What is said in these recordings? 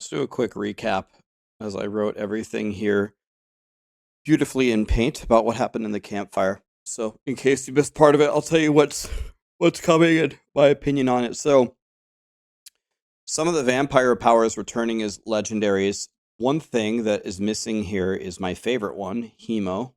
Let's do a quick recap as I wrote everything here beautifully in paint about what happened in the campfire. So in case you missed part of it, I'll tell you what's coming and my opinion on it. So some of the vampire powers returning as legendaries. One thing that is missing here is my favorite one, Hemo.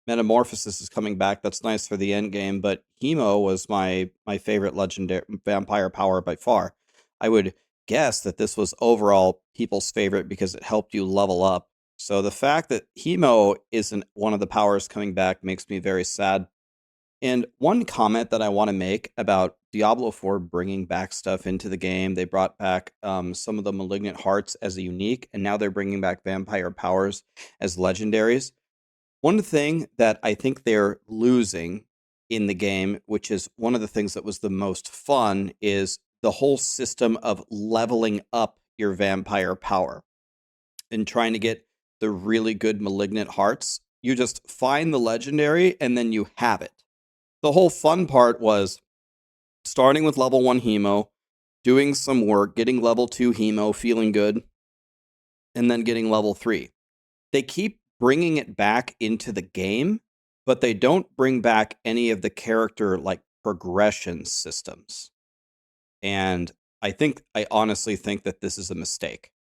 Metamorphosis is coming back. That's nice for the end game, but Hemo was my favorite legendary vampire power by far. I would guess that this was overall people's favorite because it helped you level up. So the fact that Hemo isn't one of the powers coming back makes me very sad. And one comment that I want to make about Diablo 4 bringing back stuff into the game, they brought back some of the Malignant Hearts as a unique, and now they're bringing back vampire powers as legendaries. One thing that I think they're losing in the game, which is one of the things that was the most fun, is the whole system of leveling up your vampire power and trying to get the really good Malignant Hearts. You just find the legendary and then you have it. The whole fun part was starting with level 1 Hemo, doing some work, getting level 2 Hemo, feeling good, and then getting level 3. They keep bringing it back into the game, but they don't bring back any of the character like progression systems. And I honestly think that this is a mistake.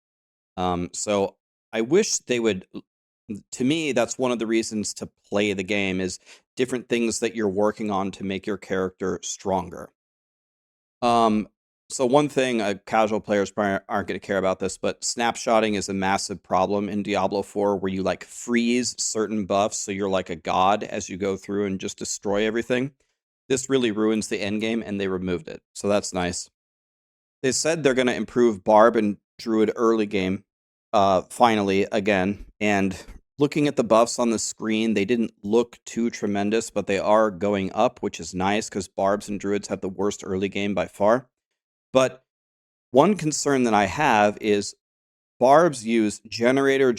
So I wish they would. To me, that's one of the reasons to play the game is different things that you're working on to make your character stronger. So one thing, casual players probably aren't going to care about this, but snapshotting is a massive problem in Diablo 4 where you like freeze certain buffs so you're like a god as you go through and just destroy everything. This really ruins the end game and they removed it. So that's nice. They said they're going to improve Barb and Druid early game finally again, and looking at the buffs on the screen, they didn't look too tremendous, but they are going up, which is nice because Barbs and Druids have the worst early game by far. But one concern that I have is Barbs use generator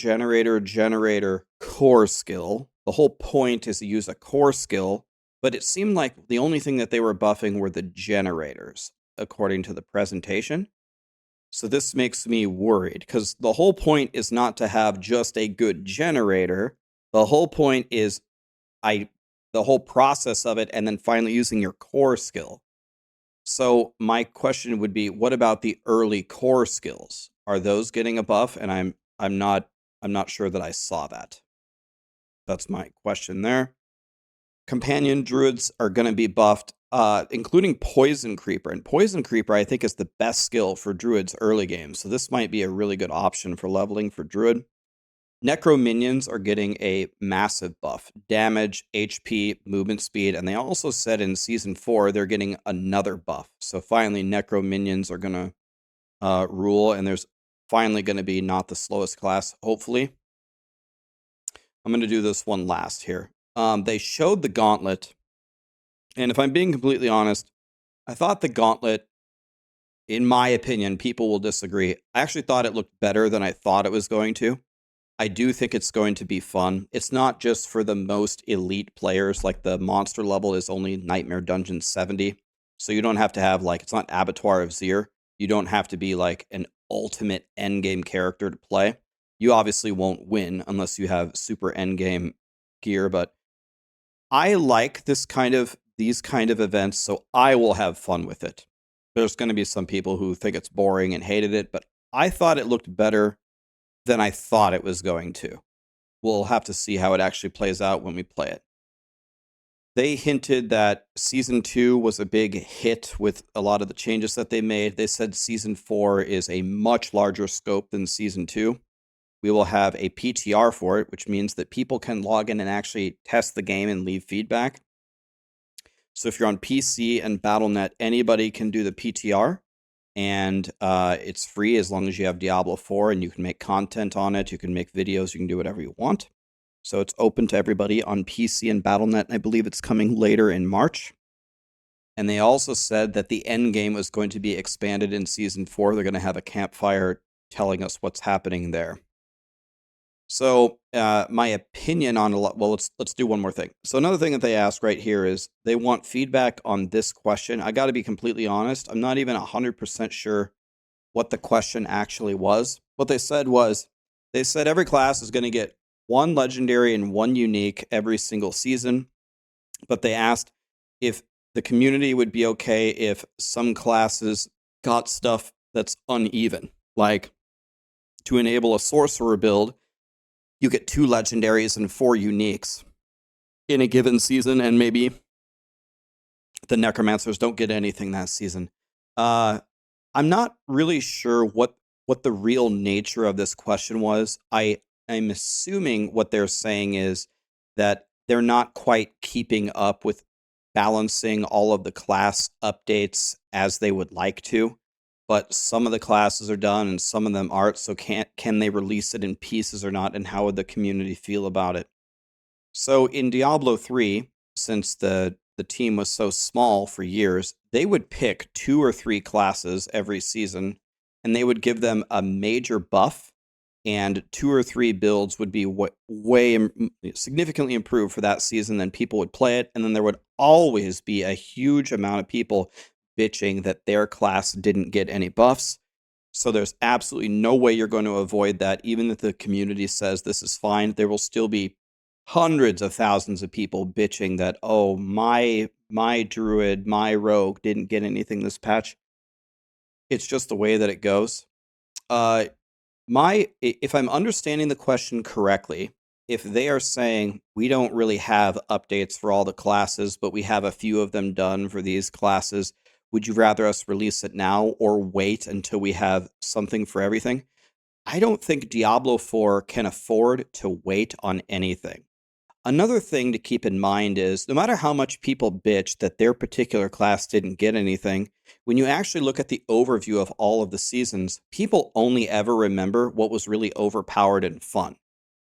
core skill. The whole point is to use a core skill, but it seemed like the only thing that they were buffing were the generators, according to the presentation. So this makes me worried because the whole point is not to have just a good generator. The whole point is the whole process of it and then finally using your core skill. So my question would be, what about the early core skills? Are those getting a buff? And I'm not sure that I saw that. That's my question there. Companion druids are going to be buffed, including Poison Creeper. And Poison Creeper, I think, is the best skill for druids early game. So this might be a really good option for leveling for druid. Necro minions are getting a massive buff. Damage, HP, movement speed. And they also said in Season 4, they're getting another buff. So finally, Necro minions are going to rule. And there's finally going to be not the slowest class, hopefully. I'm going to do this one last here. They showed the Gauntlet, and if I'm being completely honest, I thought the Gauntlet, in my opinion, people will disagree, I actually thought it looked better than I thought it was going to. I do think it's going to be fun. It's not just for the most elite players, like the monster level is only Nightmare Dungeon 70, so you don't have to have, like, it's not Abattoir of Zir. You don't have to be, like, an ultimate endgame character to play. You obviously won't win unless you have super endgame gear, but I like these kind of events, so I will have fun with it. There's going to be some people who think it's boring and hated it, but I thought it looked better than I thought it was going to. We'll have to see how it actually plays out when we play it. They hinted that Season 2 was a big hit with a lot of the changes that they made. They said Season 4 is a much larger scope than Season 2. We will have a PTR for it, which means that people can log in and actually test the game and leave feedback. So if you're on PC and Battle.net, anybody can do the PTR, and it's free as long as you have Diablo 4, and you can make content on it, you can make videos, you can do whatever you want. So it's open to everybody on PC and Battle.net, and I believe it's coming later in March. And they also said that the end game was going to be expanded in Season 4. They're going to have a campfire telling us what's happening there. So my opinion on let's do one more thing. So another thing that they asked right here is they want feedback on this question. I got to be completely honest. I'm not even 100% sure what the question actually was. What they said every class is going to get 1 legendary and 1 unique every single season. But they asked if the community would be okay if some classes got stuff that's uneven. Like, to enable a sorcerer build, you get 2 legendaries and 4 uniques in a given season, and maybe the necromancers don't get anything that season. I'm not really sure what the real nature of this question was. I'm assuming what they're saying is that they're not quite keeping up with balancing all of the class updates as they would like to, but some of the classes are done and some of them aren't, so can they release it in pieces or not, and how would the community feel about it? So in Diablo 3, since the team was so small for years, they would pick 2 or 3 classes every season, and they would give them a major buff, and 2 or 3 builds would be way significantly improved for that season. Then people would play it, and then there would always be a huge amount of people bitching that their class didn't get any buffs. So there's absolutely no way you're going to avoid that. Even if the community says this is fine, there will still be hundreds of thousands of people bitching that, oh, my druid, my rogue didn't get anything this patch. It's just the way that it goes. If I'm understanding the question correctly, if they are saying we don't really have updates for all the classes, but we have a few of them done for these classes, would you rather us release it now or wait until we have something for everything? I don't think Diablo 4 can afford to wait on anything. Another thing to keep in mind is no matter how much people bitch that their particular class didn't get anything, when you actually look at the overview of all of the seasons, people only ever remember what was really overpowered and fun.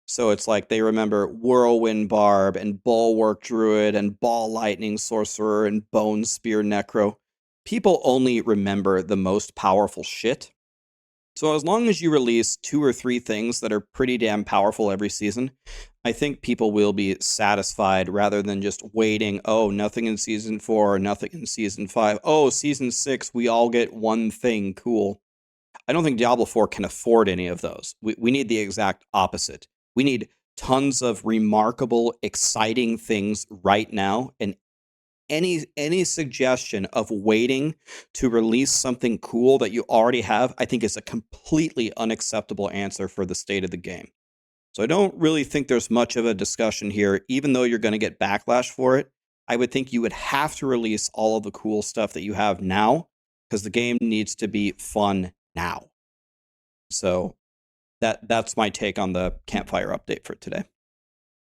So it's like they remember Whirlwind Barb and Bulwark Druid and Ball Lightning Sorcerer and Bone Spear Necro. People only remember the most powerful shit. So as long as you release 2 or 3 things that are pretty damn powerful every season, I think people will be satisfied rather than just waiting, oh, nothing in Season 4, nothing in Season 5. Oh, Season 6, we all get 1 thing, cool. I don't think Diablo 4 can afford any of those. We need the exact opposite. We need tons of remarkable, exciting things right now, and any suggestion of waiting to release something cool that you already have, I think is a completely unacceptable answer for the state of the game. So I don't really think there's much of a discussion here, even though you're going to get backlash for it. I would think you would have to release all of the cool stuff that you have now, because the game needs to be fun now. So that's my take on the Campfire update for today.